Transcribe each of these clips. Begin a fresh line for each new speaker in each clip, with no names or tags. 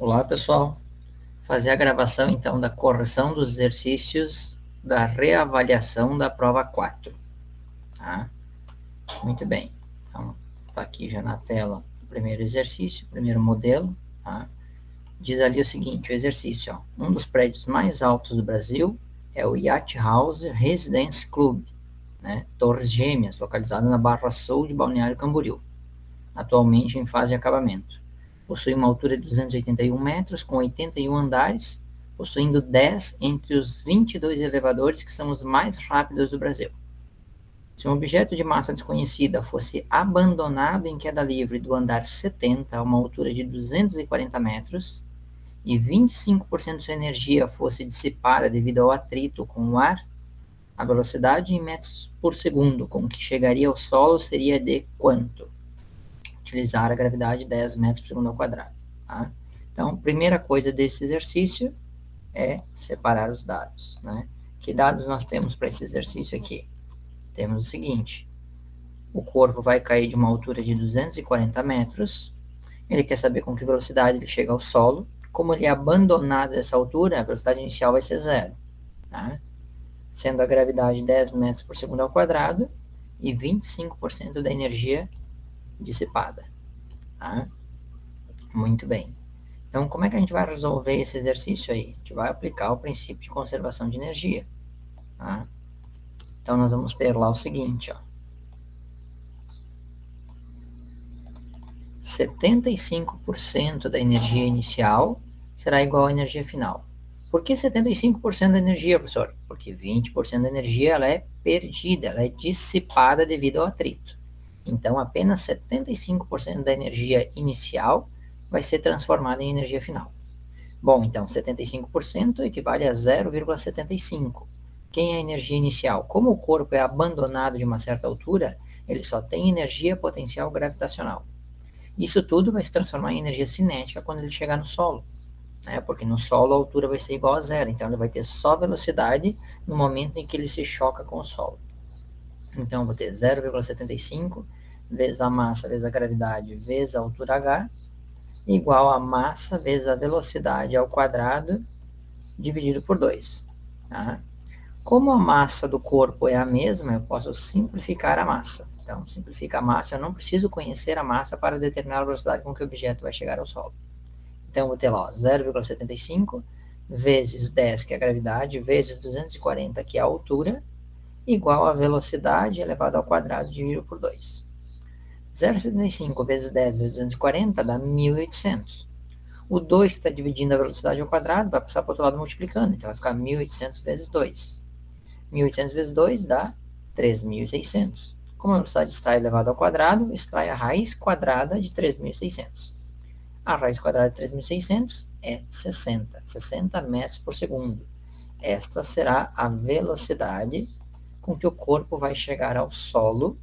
Olá, pessoal. Fazer a gravação, então, da correção dos exercícios da reavaliação da prova 4. Tá? Muito bem. Então, tá aqui já na tela o primeiro exercício, o primeiro modelo. Tá? Diz ali o seguinte, o exercício, ó, um dos prédios mais altos do Brasil é o Yacht House Residence Club, né? Torres Gêmeas, localizado na Barra Sul de Balneário Camboriú, atualmente em fase de acabamento. Possui uma altura de 281 metros, com 81 andares, possuindo 10 entre os 22 elevadores que são os mais rápidos do Brasil. Se um objeto de massa desconhecida fosse abandonado em queda livre do andar 70 a uma altura de 240 metros e 25% de sua energia fosse dissipada devido ao atrito com o ar, a velocidade em metros por segundo com que chegaria ao solo seria de quanto? Utilizar a gravidade 10 metros por segundo ao quadrado. Tá? Então, primeira coisa desse exercício é separar os dados. Né? Que dados nós temos para esse exercício aqui? Temos o seguinte, o corpo vai cair de uma altura de 240 metros, ele quer saber com que velocidade ele chega ao solo, como ele é abandonado dessa altura, a velocidade inicial vai ser zero, tá? Sendo a gravidade 10 metros por segundo ao quadrado e 25% da energia dissipada. Tá? Muito bem. Então, como é que a gente vai resolver esse exercício aí? A gente vai aplicar o princípio de conservação de energia. Tá? Então, nós vamos ter lá o seguinte, ó. 75% da energia inicial será igual à energia final. Por que 75% da energia, professor? Porque 20% da energia ela é perdida, ela é dissipada devido ao atrito. Então, apenas 75% da energia inicial vai ser transformada em energia final. Bom, então 75% equivale a 0,75. Quem é a energia inicial? Como o corpo é abandonado de uma certa altura, ele só tem energia potencial gravitacional. Isso tudo vai se transformar em energia cinética quando ele chegar no solo, né? Porque no solo a altura vai ser igual a zero, então ele vai ter só velocidade no momento em que ele se choca com o solo. Então eu vou ter 0,75 vezes a massa vezes a gravidade vezes a altura h, igual a massa vezes a velocidade ao quadrado dividido por 2. Tá? Como a massa do corpo é a mesma, eu posso simplificar a massa. Então, simplifica a massa, eu não preciso conhecer a massa para determinar a velocidade com que o objeto vai chegar ao solo. Então, eu vou ter lá 0,75 vezes 10, que é a gravidade, vezes 240, que é a altura, igual a velocidade elevado ao quadrado dividido por 2. 0,75 vezes 10 vezes 240 dá 1.800. O 2 que está dividindo a velocidade ao quadrado vai passar para o outro lado multiplicando, então vai ficar 1.800 vezes 2. 1.800 vezes 2 dá 3.600. Como a velocidade está elevada ao quadrado, extrai a raiz quadrada de 3.600. A raiz quadrada de 3.600 é 60 metros por segundo. Esta será a velocidade com que o corpo vai chegar ao solo,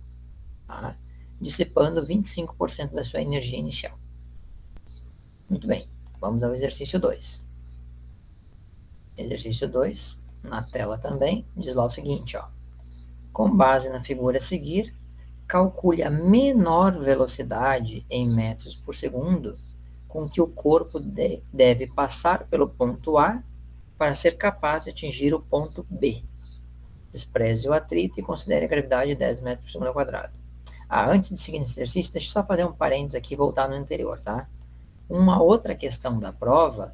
tá? Dissipando 25% da sua energia inicial. Muito bem, vamos ao exercício 2. Exercício 2, na tela também, diz lá o seguinte, ó. Com base na figura a seguir, calcule a menor velocidade em metros por segundo com que o corpo deve passar pelo ponto A para ser capaz de atingir o ponto B. Despreze o atrito e considere a gravidade de 10 metros por segundo ao quadrado. Antes de seguir esse exercício, deixa eu só fazer um parênteses aqui e voltar no anterior, tá? Uma outra questão da prova,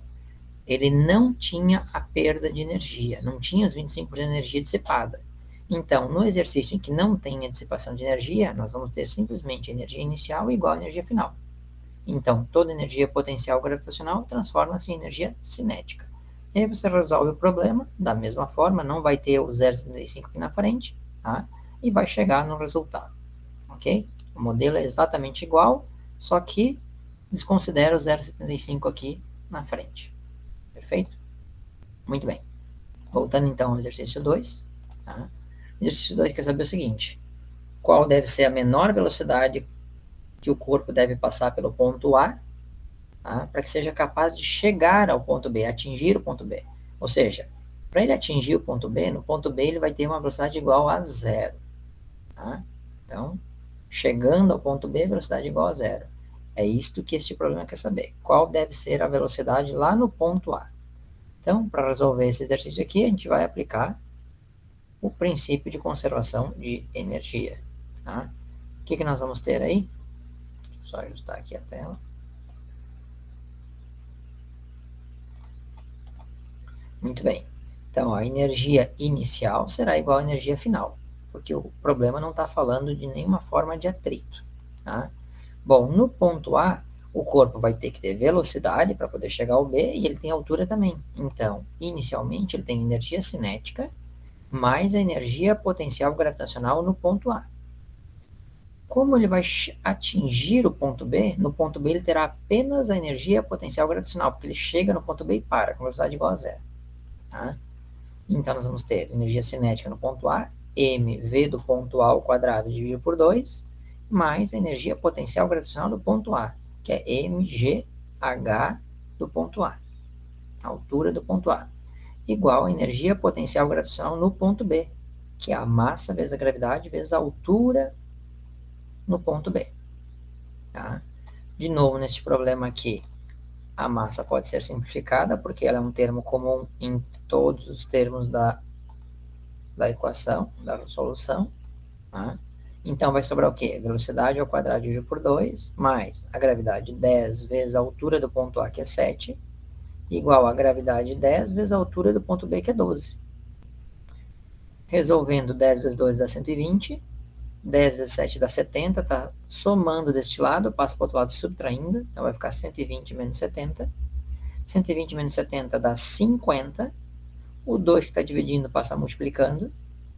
ele não tinha a perda de energia, não tinha os 25% de energia dissipada. Então, no exercício em que não tem a dissipação de energia, nós vamos ter simplesmente energia inicial igual a energia final. Então, toda energia potencial gravitacional transforma-se em energia cinética. E aí você resolve o problema da mesma forma, não vai ter o 0,75 aqui na frente, tá? E vai chegar no resultado, ok? O modelo é exatamente igual, só que desconsidera o 0,75 aqui na frente. Perfeito? Muito bem. Voltando então ao exercício 2. Tá? O exercício 2 quer saber o seguinte. Qual deve ser a menor velocidade que o corpo deve passar pelo ponto A, tá? Para que seja capaz de chegar ao ponto B, atingir o ponto B. Ou seja, para ele atingir o ponto B, no ponto B ele vai ter uma velocidade igual a zero. Tá? Então, chegando ao ponto B, velocidade igual a zero. É isto que este problema quer saber. Qual deve ser a velocidade lá no ponto A? Então, para resolver esse exercício aqui, a gente vai aplicar o princípio de conservação de energia. Tá? O que nós vamos ter aí? Deixa eu só ajustar aqui a tela. Muito bem. Então, a energia inicial será igual à energia final, porque o problema não está falando de nenhuma forma de atrito. Tá? Bom, no ponto A, o corpo vai ter que ter velocidade para poder chegar ao B e ele tem altura também. Então, inicialmente, ele tem energia cinética mais a energia potencial gravitacional no ponto A. Como ele vai atingir o ponto B, no ponto B ele terá apenas a energia potencial gravitacional, porque ele chega no ponto B e para, com velocidade igual a zero. Tá? Então, nós vamos ter energia cinética no ponto A, mv do ponto A ao quadrado dividido por 2, mais a energia potencial gravitacional do ponto A, que é mgh do ponto A, a altura do ponto A, igual a energia potencial gravitacional no ponto B, que é a massa vezes a gravidade vezes a altura no ponto B. Tá? De novo, neste problema aqui, a massa pode ser simplificada, porque ela é um termo comum em todos os termos da equação, da solução. Tá? Então, vai sobrar o quê? Velocidade ao quadrado dividido por 2, mais a gravidade 10 vezes a altura do ponto A, que é 7, igual a gravidade 10 vezes a altura do ponto B, que é 12. Resolvendo 10 vezes 2 dá 120, 10 vezes 7 dá 70, tá somando deste lado, passa para o outro lado subtraindo, então vai ficar 120 menos 70. 120 menos 70 dá 50, o 2 que está dividindo passa multiplicando,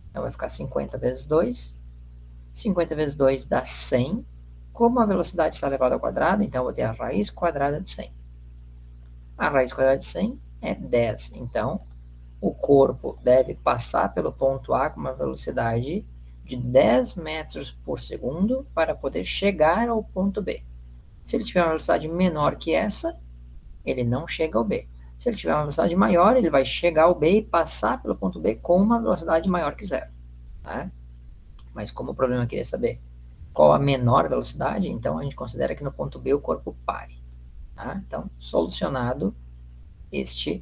então vai ficar 50 vezes 2, 50 vezes 2 dá 100, como a velocidade está elevada ao quadrado, então eu vou ter a raiz quadrada de 100. A raiz quadrada de 100 é 10, então o corpo deve passar pelo ponto A com uma velocidade de 10 metros por segundo para poder chegar ao ponto B. Se ele tiver uma velocidade menor que essa, ele não chega ao B. Se ele tiver uma velocidade maior, ele vai chegar ao B e passar pelo ponto B com uma velocidade maior que zero. Tá? Mas como o problema queria saber qual a menor velocidade, então a gente considera que no ponto B o corpo pare. Tá? Então, solucionado este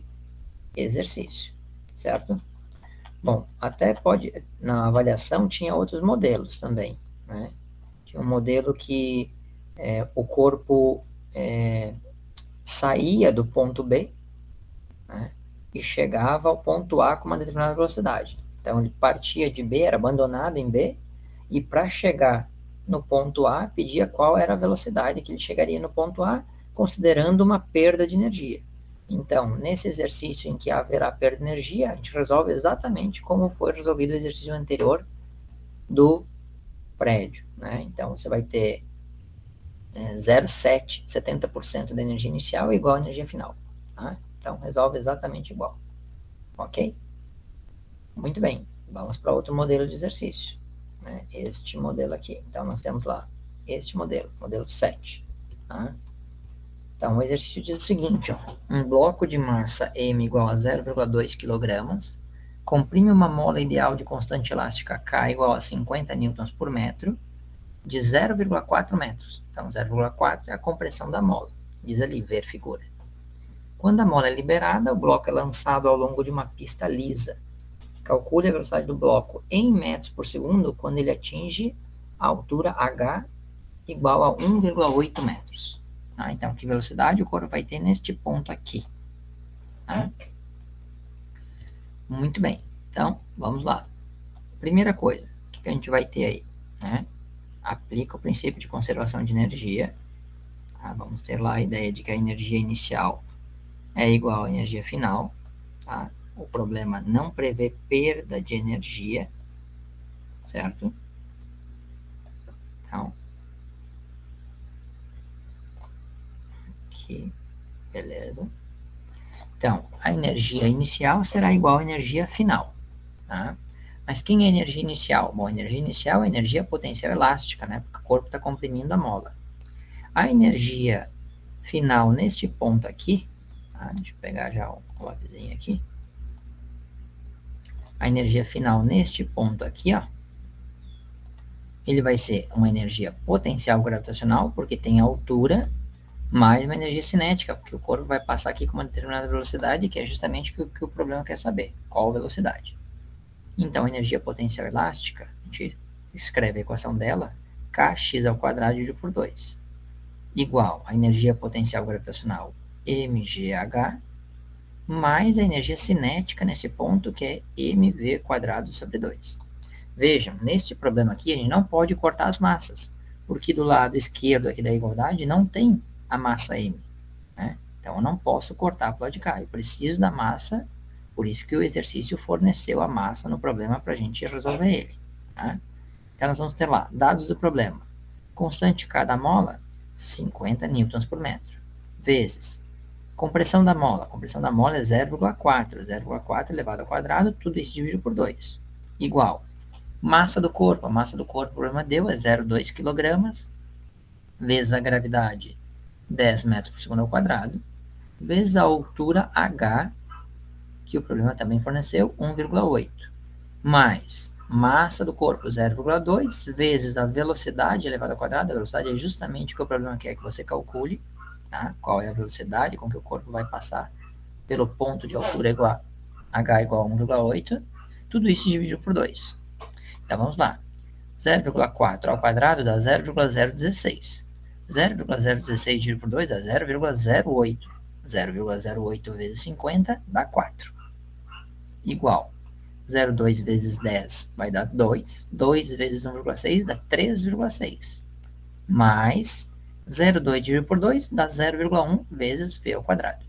exercício, certo? Bom, até pode, na avaliação tinha outros modelos também, né? Tinha um modelo que o corpo saía do ponto B, né, e chegava ao ponto A com uma determinada velocidade. Então ele partia de B, era abandonado em B, e para chegar no ponto A, pedia qual era a velocidade que ele chegaria no ponto A, considerando uma perda de energia. Então, nesse exercício em que haverá perda de energia, a gente resolve exatamente como foi resolvido o exercício anterior do prédio. Né? Então, você vai ter 0,7, 70% da energia inicial igual à energia final. Tá? Então, resolve exatamente igual. Ok? Muito bem. Vamos para outro modelo de exercício. Né? Este modelo aqui. Então, nós temos lá este modelo, modelo 7. Tá? Então, o exercício diz o seguinte, ó, um bloco de massa M igual a 0,2 kg comprime uma mola ideal de constante elástica K igual a 50 newtons por metro de 0,4 metros. Então, 0,4 é a compressão da mola. Diz ali, ver figura. Quando a mola é liberada, o bloco é lançado ao longo de uma pista lisa. Calcule a velocidade do bloco em metros por segundo quando ele atinge a altura h igual a 1,8 metros. Tá? Então, que velocidade o corpo vai ter neste ponto aqui? Tá? Muito bem. Então, vamos lá. Primeira coisa, o que a gente vai ter aí? Né? Aplica o princípio de conservação de energia. Tá? Vamos ter lá a ideia de que a energia inicial é igual à energia final. Tá? O problema não prevê perda de energia, certo? Então, aqui, beleza. Então, a energia inicial será igual à energia final. Tá? Mas quem é a energia inicial? Bom, a energia inicial é a energia potencial elástica, né? Porque o corpo está comprimindo a mola. A energia final neste ponto aqui, tá? Deixa eu pegar já o lapisinho aqui. A energia final neste ponto aqui, ó, ele vai ser uma energia potencial gravitacional, porque tem altura, mais uma energia cinética, porque o corpo vai passar aqui com uma determinada velocidade, que é justamente o que o problema quer saber, qual velocidade. Então, a energia potencial elástica, a gente escreve a equação dela, kx ao quadrado dividido por 2, igual a energia potencial gravitacional mgh, mais a energia cinética nesse ponto, que é mv quadrado sobre 2. Vejam, neste problema aqui, a gente não pode cortar as massas, porque do lado esquerdo aqui da igualdade não tem a massa m, né? Então, eu não posso cortar para o lado de cá, eu preciso da massa, por isso que o exercício forneceu a massa no problema para a gente resolver ele, tá? Então, nós vamos ter lá, dados do problema, constante cada mola, 50 newtons por metro, vezes compressão da mola é 0,4 elevado ao quadrado, tudo isso dividido por 2, igual massa do corpo, a massa do corpo, o problema deu, é 0,2 kg, vezes a gravidade, 10 metros por segundo ao quadrado, vezes a altura h, que o problema também forneceu, 1,8, mais massa do corpo, 0,2, vezes a velocidade elevada ao quadrado, a velocidade é justamente o que o problema quer que você calcule, tá? Qual é a velocidade com que o corpo vai passar pelo ponto de altura igual a h igual a 1,8, tudo isso dividido por 2. Então, vamos lá. 0,4 ao quadrado dá 0,016. 0,016 dividido por 2 dá 0,08. 0,08 vezes 50 dá 4. Igual 0,2 vezes 10 vai dar 2. 2 vezes 1,6 dá 3,6. Mais 0,2 dividido por 2 dá 0,1 vezes v ao quadrado.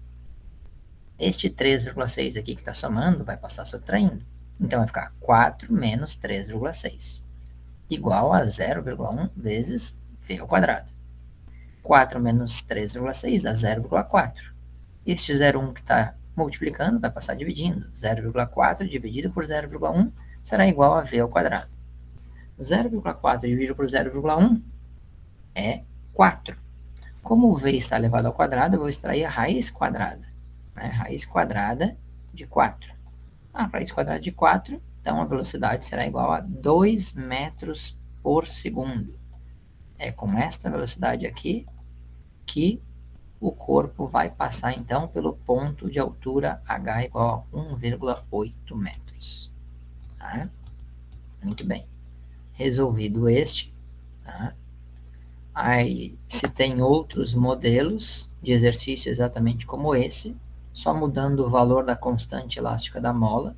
Este 3,6 aqui que está somando vai passar subtraindo. Então vai ficar 4 menos 3,6. Igual a 0,1 vezes v ao quadrado. 4 menos 3,6 dá 0,4. Este 0,1 que está multiplicando vai passar dividindo. 0,4 dividido por 0,1 será igual a v ao quadrado. 0,4 dividido por 0,1 é 4. Como o v está elevado ao quadrado, eu vou extrair a raiz quadrada. Né? Raiz quadrada de 4. A raiz quadrada de 4, então a velocidade será igual a 2 metros por segundo. É com esta velocidade aqui que o corpo vai passar, então, pelo ponto de altura h igual a 1,8 metros. Tá? Muito bem. Resolvido este, tá? Aí, se tem outros modelos de exercício exatamente como esse, só mudando o valor da constante elástica da mola,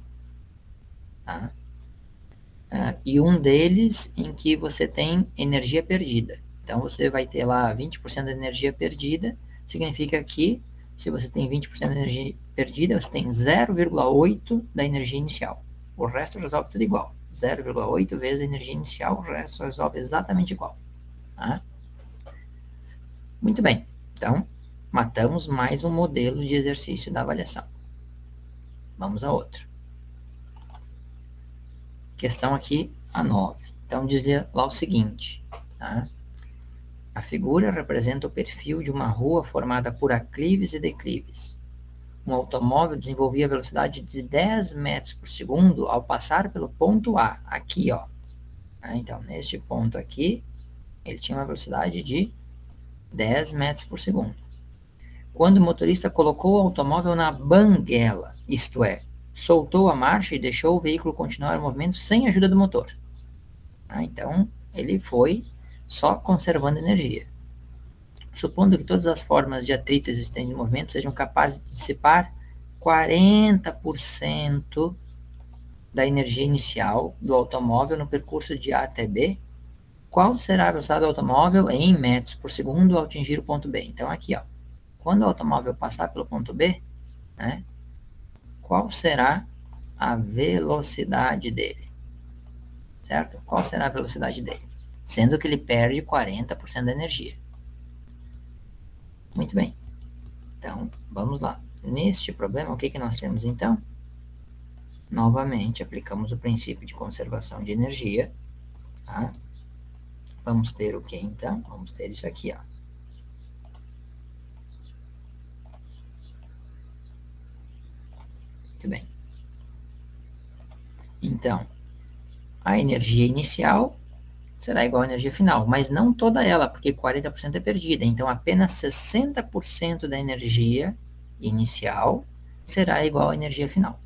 tá? E um deles em que você tem energia perdida. Então, você vai ter lá 20% da energia perdida, significa que se você tem 20% da energia perdida, você tem 0,8 da energia inicial. O resto resolve tudo igual. 0,8 vezes a energia inicial, o resto resolve exatamente igual. Tá? Muito bem. Então, matamos mais um modelo de exercício da avaliação. Vamos a outro. Questão aqui, a 9. Então, dizia lá o seguinte, tá? A figura representa o perfil de uma rua formada por aclives e declives. Um automóvel desenvolvia velocidade de 10 metros por segundo ao passar pelo ponto A, aqui, ó. Então, neste ponto aqui, ele tinha uma velocidade de 10 metros por segundo. Quando o motorista colocou o automóvel na banguela, isto é, soltou a marcha e deixou o veículo continuar o movimento sem a ajuda do motor. Então, ele foi só conservando energia. Supondo que todas as formas de atrito existentes no movimento sejam capazes de dissipar 40% da energia inicial do automóvel no percurso de A até B, qual será a velocidade do automóvel em metros por segundo ao atingir o ponto B? Então, aqui, ó, quando o automóvel passar pelo ponto B, né, qual será a velocidade dele? Certo? Qual será a velocidade dele? Sendo que ele perde 40% da energia. Muito bem. Então, vamos lá. Neste problema, o que, que nós temos então? Novamente, aplicamos o princípio de conservação de energia. Tá? Vamos ter o que então? Vamos ter isso aqui, ó. Muito bem. Então, a energia inicial será igual à energia final, mas não toda ela, porque 40% é perdida, então apenas 60% da energia inicial será igual à energia final.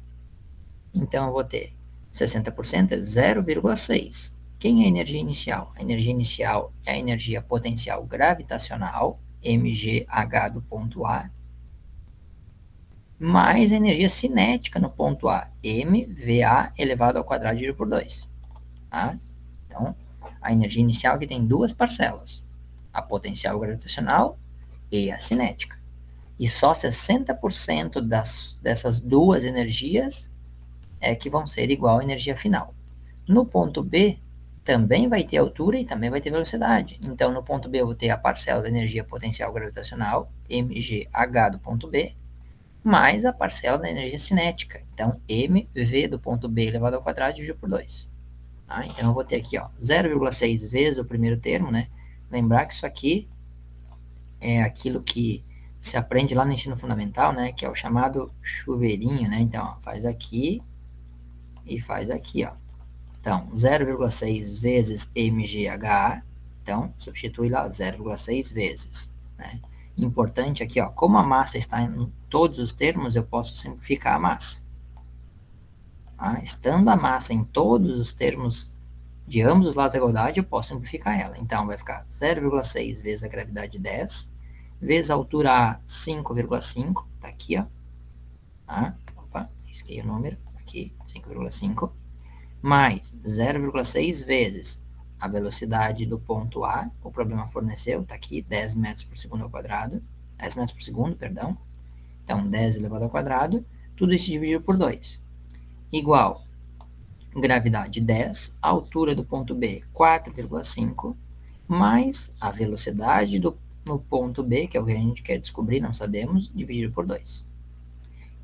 Então eu vou ter 60% é 0,6. Quem é a energia inicial? A energia inicial é a energia potencial gravitacional, mgh do ponto A, mais a energia cinética no ponto A, mva elevado ao quadrado dividido por 2. Tá? Então, a energia inicial aqui tem duas parcelas, a potencial gravitacional e a cinética. E só 60% dessas duas energias é que vão ser igual à energia final. No ponto B, também vai ter altura e também vai ter velocidade. Então, no ponto B, eu vou ter a parcela da energia potencial gravitacional, mgh do ponto B, mais a parcela da energia cinética. Então, mv do ponto B elevado ao quadrado dividido por 2. Tá? Então, eu vou ter aqui 0,6 vezes o primeiro termo, né? Lembrar que isso aqui é aquilo que se aprende lá no ensino fundamental, né? Que é o chamado chuveirinho, né? Então, faz aqui e faz aqui, ó. Então, 0,6 vezes mgh, então, substitui lá 0,6 vezes, né? Importante aqui, ó, como a massa está em todos os termos, eu posso simplificar a massa. Tá? Estando a massa em todos os termos de ambos os lados da igualdade, eu posso simplificar ela. Então, vai ficar 0,6 vezes a gravidade 10, vezes a altura A 5,5, tá aqui, ó. Tá? Opa, risquei o número, aqui, 5,5, mais 0,6 vezes a velocidade do ponto A, o problema forneceu, tá aqui, 10 metros por segundo ao quadrado, 10 metros por segundo, perdão. Então, 10 elevado ao quadrado, tudo isso dividido por 2. Igual gravidade 10, a altura do ponto B 4,5, mais a velocidade no ponto B, que é o que a gente quer descobrir, não sabemos, dividido por 2.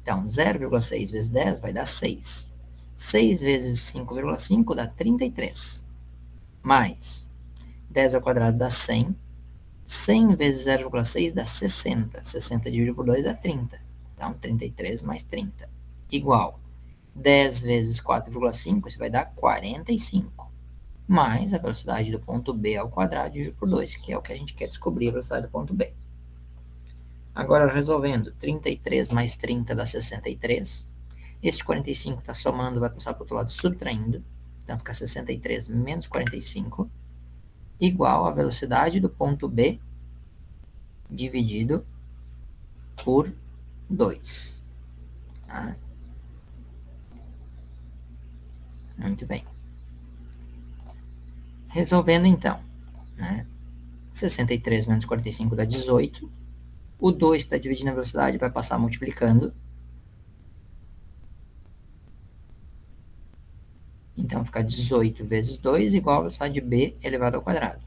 Então, 0,6 vezes 10 vai dar 6. 6 vezes 5,5 dá 33. Mais 10 ao quadrado dá 100. 100 vezes 0,6 dá 60. 60 dividido por 2 dá 30. Então, 33 mais 30. Igual 10 vezes 4,5, isso vai dar 45. Mais a velocidade do ponto B ao quadrado dividido por 2, que é o que a gente quer descobrir, a velocidade do ponto B. Agora, resolvendo, 33 mais 30 dá 63. Este 45 está somando, vai passar para o outro lado subtraindo. Então, fica 63 menos 45, igual a velocidade do ponto B dividido por 2. Tá? Muito bem. Resolvendo então, né? 63 menos 45 dá 18. O 2 que está dividindo a velocidade vai passar multiplicando. Então, fica 18 vezes 2 igual a velocidade de B elevado ao quadrado.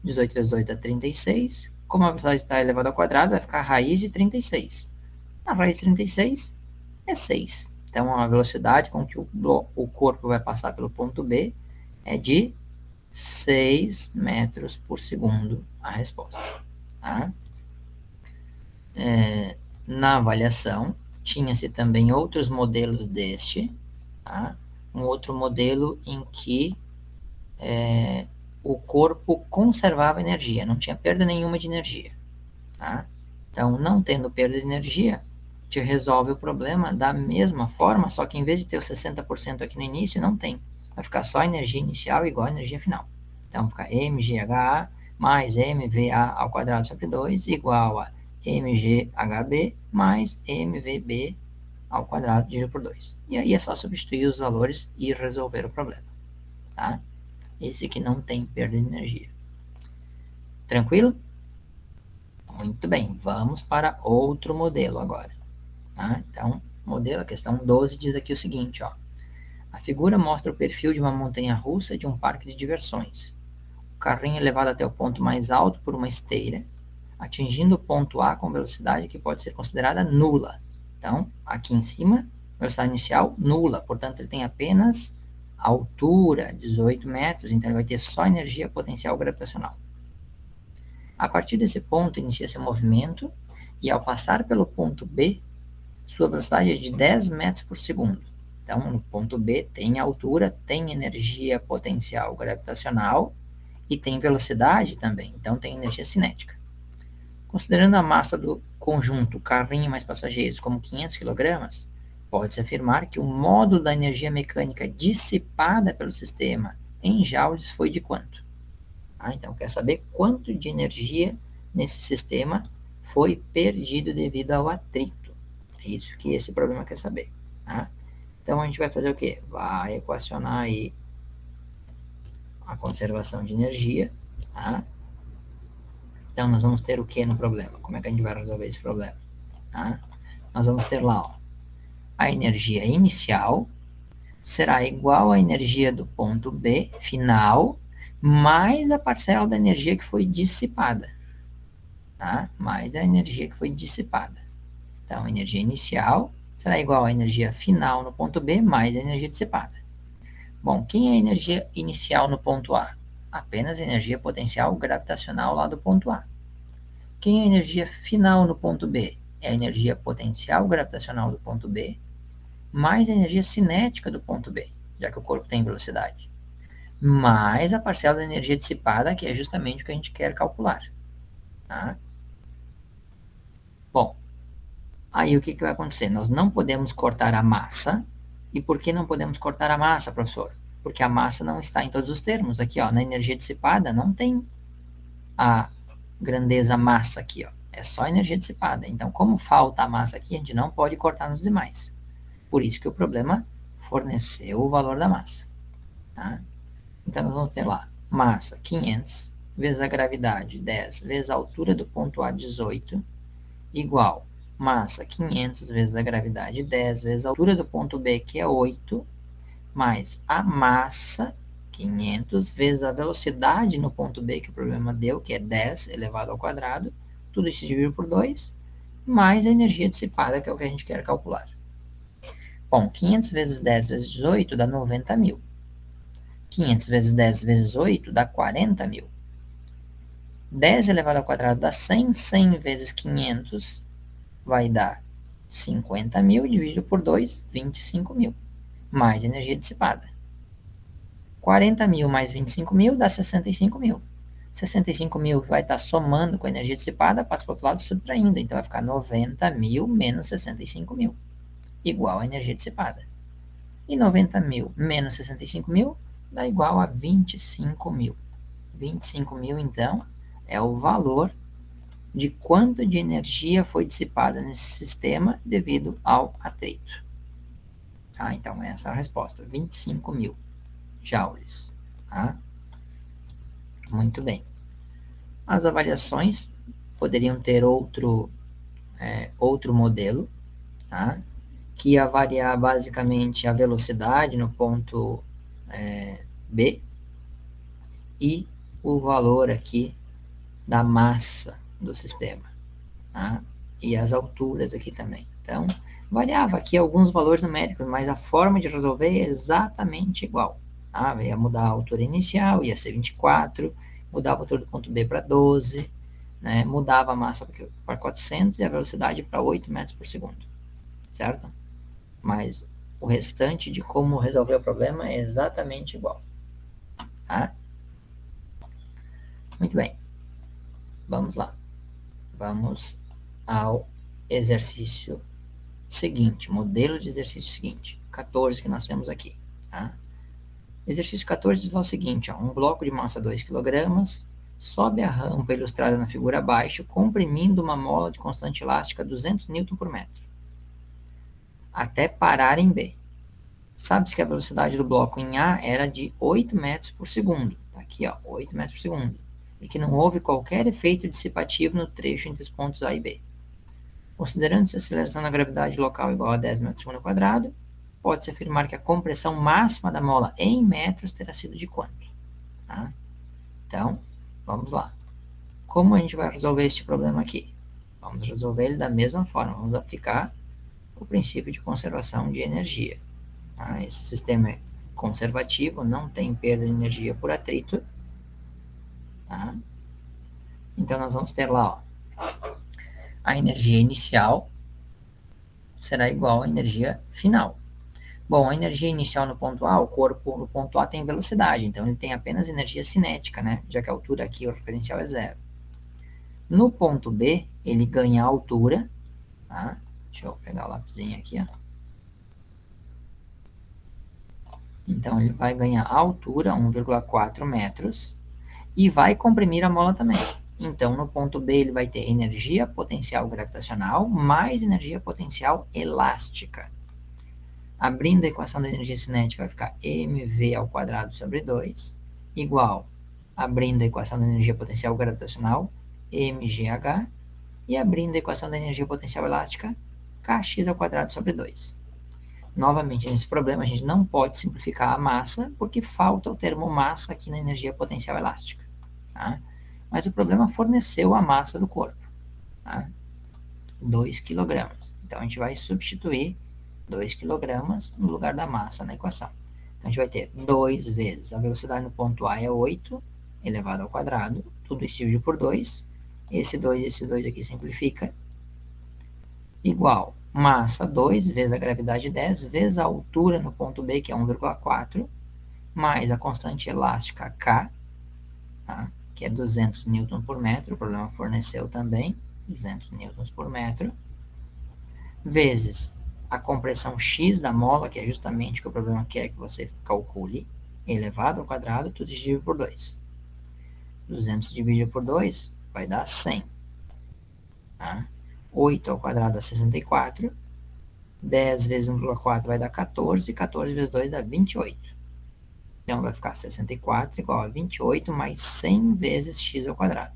18 vezes 2 dá 36. Como a velocidade está elevada ao quadrado, vai ficar a raiz de 36. A raiz de 36 é 6. Então, a velocidade com que o corpo vai passar pelo ponto B é de 6 metros por segundo, a resposta. Tá? Na avaliação, tinha-se também outros modelos deste, tá? Um outro modelo em que o corpo conservava energia, não tinha perda nenhuma de energia. Tá? Então, não tendo perda de energia, te resolve o problema da mesma forma, só que em vez de ter os 60% aqui no início, não tem. Vai ficar só a energia inicial igual a energia final. Então, fica mgha mais mva ao quadrado sobre 2 igual a mghb mais mvb ao quadrado dividido por 2. E aí é só substituir os valores e resolver o problema. Tá? Esse aqui não tem perda de energia. Tranquilo? Muito bem, vamos para outro modelo agora. Tá? Então, modelo, a questão 12 diz aqui o seguinte, ó. A figura mostra o perfil de uma montanha-russa de um parque de diversões. O carrinho é levado até o ponto mais alto por uma esteira, atingindo o ponto A com velocidade que pode ser considerada nula. Então, aqui em cima, velocidade inicial nula, portanto, ele tem apenas altura, 18 metros, então ele vai ter só energia potencial gravitacional. A partir desse ponto, inicia-se o movimento, e ao passar pelo ponto B, sua velocidade é de 10 metros por segundo. Então, no ponto B tem altura, tem energia potencial gravitacional, e tem velocidade também, então tem energia cinética. Considerando a massa do conjunto carrinho mais passageiros como 500 kg, pode-se afirmar que o módulo da energia mecânica dissipada pelo sistema em joules foi de quanto? Então, quer saber quanto de energia nesse sistema foi perdido devido ao atrito. É isso que esse problema quer saber. Tá? Então, a gente vai fazer o quê? Vai equacionar aí a conservação de energia. Tá? Então, nós vamos ter o que no problema? Como é que a gente vai resolver esse problema? Tá? Nós vamos ter lá, ó, a energia inicial será igual à energia do ponto B final, mais a parcela da energia que foi dissipada. Tá? Mais a energia que foi dissipada. Então, a energia inicial será igual à energia final no ponto B, mais a energia dissipada. Bom, quem é a energia inicial no ponto A? Apenas a energia potencial gravitacional lá do ponto A. Quem é a energia final no ponto B? É a energia potencial gravitacional do ponto B, mais a energia cinética do ponto B, já que o corpo tem velocidade, mais a parcela da energia dissipada, que é justamente o que a gente quer calcular. Tá? Bom, aí o que vai acontecer? Nós não podemos cortar a massa. E por que não podemos cortar a massa, professor? Porque a massa não está em todos os termos. Aqui, ó, na energia dissipada, não tem a grandeza massa aqui, ó. É só energia dissipada. Então, como falta a massa aqui, a gente não pode cortar nos demais. Por isso que o problema forneceu o valor da massa. Tá? Então, nós vamos ter lá massa 500 vezes a gravidade 10 vezes a altura do ponto A 18 igual massa 500 vezes a gravidade 10 vezes a altura do ponto B, que é 8, mais a massa 500 vezes a velocidade no ponto B que o problema deu, que é 10 elevado ao quadrado, tudo isso dividido por 2, mais a energia dissipada, que é o que a gente quer calcular. Bom, 500 vezes 10 vezes 18 dá 90 mil. 500 vezes 10 vezes 8 dá 40 mil. 10 elevado ao quadrado dá 100, 100 vezes 500 vai dar 50 mil, dividido por 2, 25 mil, mais energia dissipada. 40 mil mais 25 mil dá 65 mil. 65 mil vai estar somando com a energia dissipada, passa para o outro lado subtraindo, então vai ficar 90 mil menos 65 mil, igual a energia dissipada. E 90 mil menos 65 mil dá igual a 25 mil. 25 mil, então, é o valor de quanto de energia foi dissipada nesse sistema devido ao atrito. Tá? Então, essa é a resposta, 25 mil joules. Tá? Muito bem. As avaliações poderiam ter outro modelo, tá? Que ia variar basicamente a velocidade no ponto B e o valor aqui da massa do sistema, tá? E as alturas aqui também. Então, variava aqui alguns valores numéricos, mas a forma de resolver é exatamente igual. Tá? Ia mudar a altura inicial, ia ser 24, mudava a altura do ponto B para 12, né? Mudava a massa para 400 e a velocidade para 8 metros por segundo, certo? Mas o restante de como resolver o problema é exatamente igual. Tá? Muito bem. Vamos lá. Vamos ao exercício seguinte, modelo de exercício seguinte, 14 que nós temos aqui. Tá? Exercício 14 diz lá o seguinte, ó, um bloco de massa 2 kg sobe a rampa ilustrada na figura abaixo, comprimindo uma mola de constante elástica a 200 Nm por metro, até parar em B. Sabe-se que a velocidade do bloco em A era de 8 metros por segundo. Tá aqui, ó, 8 metros por segundo. E que não houve qualquer efeito dissipativo no trecho entre os pontos A e B. Considerando-se a aceleração da gravidade local igual a 10 metros por segundo quadrado, pode-se afirmar que a compressão máxima da mola em metros terá sido de quanto? Tá? Então, vamos lá. Como a gente vai resolver este problema aqui? Vamos resolver ele da mesma forma. Vamos aplicar o princípio de conservação de energia. Tá? Esse sistema é conservativo, não tem perda de energia por atrito. Tá? Então, nós vamos ter lá, ó, a energia inicial será igual à energia final. Bom, a energia inicial no ponto A, o corpo no ponto A tem velocidade, então ele tem apenas energia cinética, né? Já que a altura aqui, o referencial é zero. No ponto B, ele ganha altura, tá? Deixa eu pegar o lapisinho aqui, ó. Então, ele vai ganhar altura, 1,4 metros, e vai comprimir a mola também. Então, no ponto B, ele vai ter energia potencial gravitacional mais energia potencial elástica. Abrindo a equação da energia cinética, vai ficar mv ao quadrado sobre 2, igual, abrindo a equação da energia potencial gravitacional, mgh, e abrindo a equação da energia potencial elástica, kx ao quadrado sobre 2. Novamente, nesse problema, a gente não pode simplificar a massa, porque falta o termo massa aqui na energia potencial elástica. Tá? Mas o problema forneceu a massa do corpo. Tá? 2 kg. Então, a gente vai substituir 2 kg no lugar da massa na equação. Então, a gente vai ter 2 vezes a velocidade no ponto A é 8 elevado ao quadrado, tudo isso dividido por 2. Esse 2 aqui simplifica, igual massa 2 vezes a gravidade 10 vezes a altura no ponto B, que é 1,4, mais a constante elástica K, tá? Que é 200 newton por metro, o problema forneceu também 200 newtons por metro, vezes a compressão X da mola, que é justamente o que o problema quer que você calcule, elevado ao quadrado, tudo dividido por 2. 200 dividido por 2 vai dar 100. Tá? 8 ao quadrado dá 64. 10 vezes 1,4 vai dar 14. 14 vezes 2 dá 28. Então, vai ficar 64 igual a 28 mais 100 vezes x ao quadrado.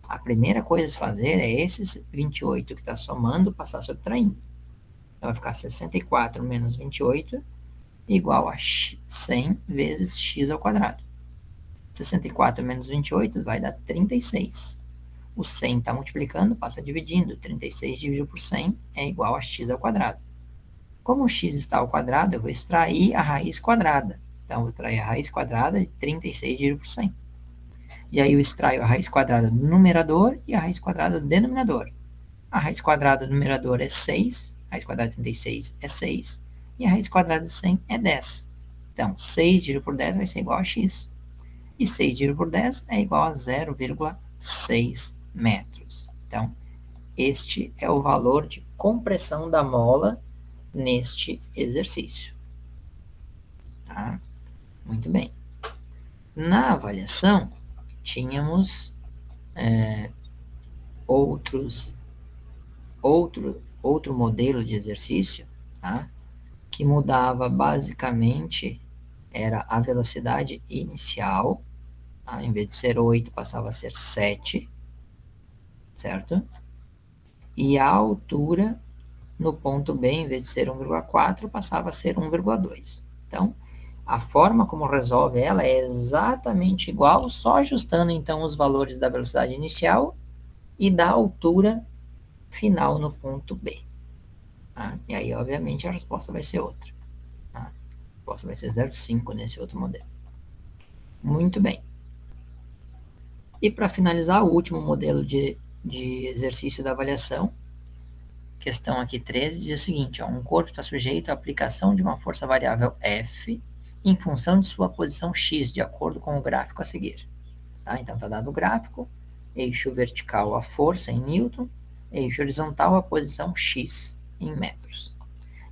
A primeira coisa a se fazer é esses 28 que está somando passar subtraindo. Então, vai ficar 64 menos 28 igual a 100 vezes x ao quadrado. 64 menos 28 vai dar 36. O 100 está multiplicando, passa dividindo. 36 dividido por 100 é igual a x ao quadrado. Como o x está ao quadrado, eu vou extrair a raiz quadrada. Então, eu vou extrair a raiz quadrada de 36 dividido por 100. E aí eu extraio a raiz quadrada do numerador e a raiz quadrada do denominador. A raiz quadrada do numerador é 6, a raiz quadrada de 36 é 6, e a raiz quadrada de 100 é 10. Então, 6 dividido por 10 vai ser igual a x. E 6 dividido por 10 é igual a 0,6 metros. Então, este é o valor de compressão da mola neste exercício. Tá? Muito bem. Na avaliação, tínhamos outro modelo de exercício, tá? Que mudava basicamente, era a velocidade inicial, tá? Em vez de ser 8, passava a ser 7, certo? E a altura no ponto B, em vez de ser 1,4, passava a ser 1,2. Então, a forma como resolve ela é exatamente igual, só ajustando então os valores da velocidade inicial e da altura final no ponto B. Tá? E aí, obviamente, a resposta vai ser outra. Tá? A resposta vai ser 0,5 nesse outro modelo. Muito bem. E para finalizar, o último modelo de exercício da avaliação, questão aqui 13, diz o seguinte, ó, um corpo está sujeito à aplicação de uma força variável F em função de sua posição X, de acordo com o gráfico a seguir. Tá? Então, está dado o gráfico, eixo vertical a força em Newton, eixo horizontal a posição X em metros.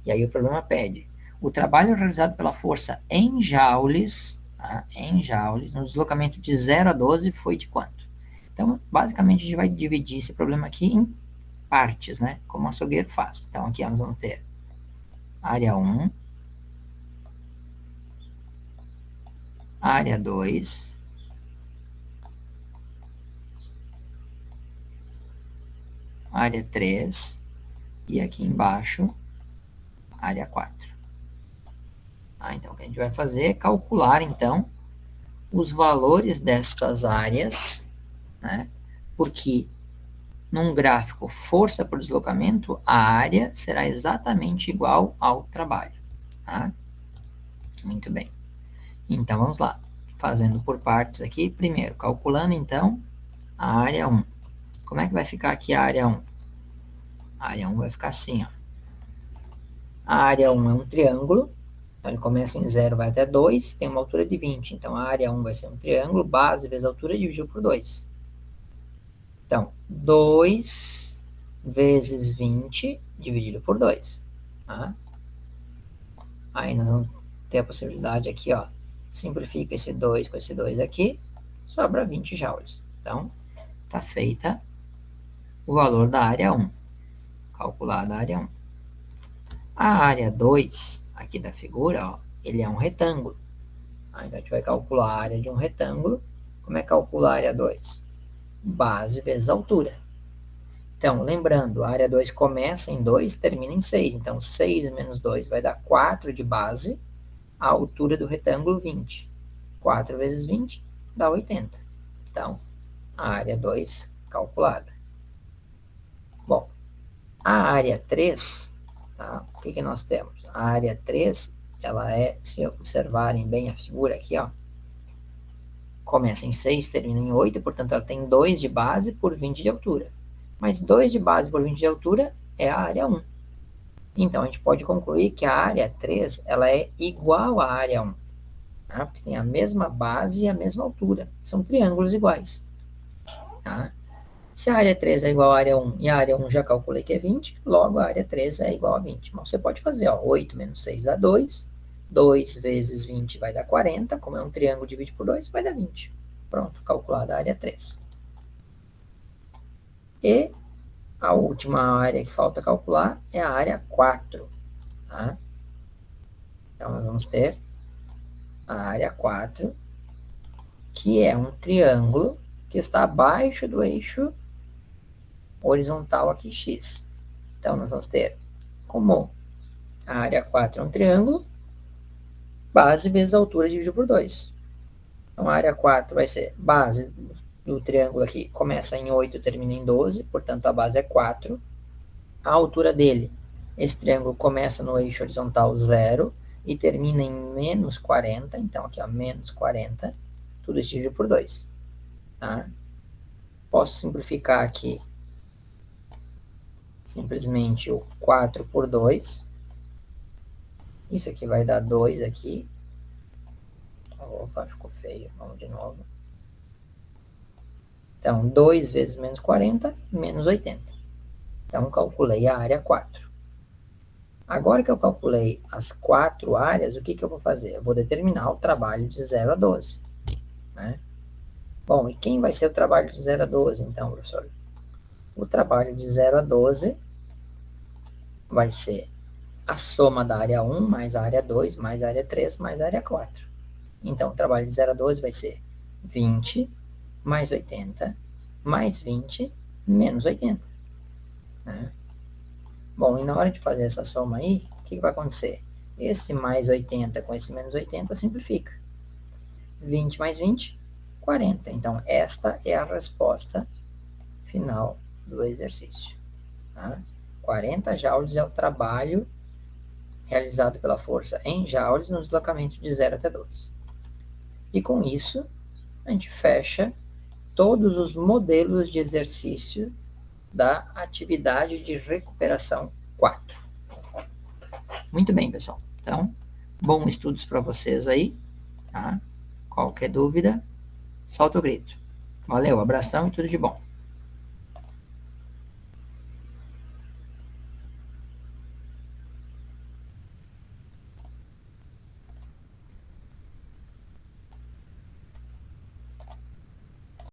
E aí o problema pede, o trabalho realizado pela força em joules, tá? Em joules, no deslocamento de 0 a 12 foi de quanto? Então, basicamente, a gente vai dividir esse problema aqui em partes, né? Como o açougueiro faz. Então, aqui nós vamos ter área 1, área 2, área 3 e aqui embaixo, área 4. Ah, então, o que a gente vai fazer é calcular, então, os valores dessas áreas, né? Porque num gráfico força por deslocamento, a área será exatamente igual ao trabalho. Tá? Muito bem. Então, vamos lá. Fazendo por partes aqui. Primeiro, calculando, então, a área 1. Como é que vai ficar aqui a área 1? A área 1 vai ficar assim, ó. A área 1 é um triângulo, então ele começa em 0, vai até 2, tem uma altura de 20. Então, a área 1 vai ser um triângulo, base vezes altura dividido por 2. Então, 2 vezes 20 dividido por 2. Tá? Aí nós vamos ter a possibilidade aqui, ó, simplifica esse 2 com esse 2 aqui, sobra 20 joules. Então, está feita o valor da área 1, calculada a área 1. A área 2, aqui da figura, ó, ele é um retângulo. Então, a gente vai calcular a área de um retângulo. Como é que calcula a área 2? Base vezes altura. Então, lembrando, a área 2 começa em 2, termina em 6. Então, 6 menos 2 vai dar 4 de base, a altura do retângulo 20. 4 vezes 20 dá 80. Então, a área 2 calculada. Bom, a área 3, tá? O que nós temos? A área 3, ela é, se observarem bem a figura aqui, ó, começa em 6, termina em 8, portanto ela tem 2 de base por 20 de altura. Mas 2 de base por 20 de altura é a área 1. Então, a gente pode concluir que a área 3 ela é igual à área 1. Tá? Porque tem a mesma base e a mesma altura. São triângulos iguais. Tá? Se a área 3 é igual à área 1 e a área 1 já calculei que é 20, logo a área 3 é igual a 20. Mas você pode fazer, ó, 8 menos 6 dá 2. 2 vezes 20 vai dar 40. Como é um triângulo dividido por 2, vai dar 20. Pronto, calculada a área 3. E a última área que falta calcular é a área 4. Tá? Então, nós vamos ter a área 4, que é um triângulo que está abaixo do eixo horizontal aqui, x. Então, nós vamos ter como a área 4 é um triângulo, base vezes altura dividido por 2. Então, a área 4 vai ser base do triângulo aqui, começa em 8, termina em 12, portanto, a base é 4. A altura dele, esse triângulo começa no eixo horizontal 0 e termina em menos 40, então aqui, ó, menos 40, tudo isso dividido por 2. Tá? Posso simplificar aqui simplesmente o 4 por 2. Isso aqui vai dar 2 aqui. Opa, ficou feio. Vamos de novo. Então, 2 vezes menos 40, menos 80. Então, calculei a área 4. Agora que eu calculei as 4 áreas, o que eu vou fazer? Eu vou determinar o trabalho de 0 a 12. Né? Bom, e quem vai ser o trabalho de 0 a 12, então, professor? O trabalho de 0 a 12 vai ser a soma da área 1 mais a área 2 mais a área 3 mais a área 4. Então, o trabalho de 0 a 12 vai ser 20 mais 80 mais 20 menos 80. Né? Bom, e na hora de fazer essa soma aí, o que vai acontecer? Esse mais 80 com esse menos 80 simplifica. 20 mais 20, 40. Então, esta é a resposta final do exercício. Tá? 40 joules é o trabalho realizado pela força em joules no deslocamento de 0 até 12. E com isso, a gente fecha todos os modelos de exercício da atividade de recuperação 4. Muito bem, pessoal. Então, bons estudos para vocês aí. Tá? Qualquer dúvida, solta o grito. Valeu, abração e tudo de bom.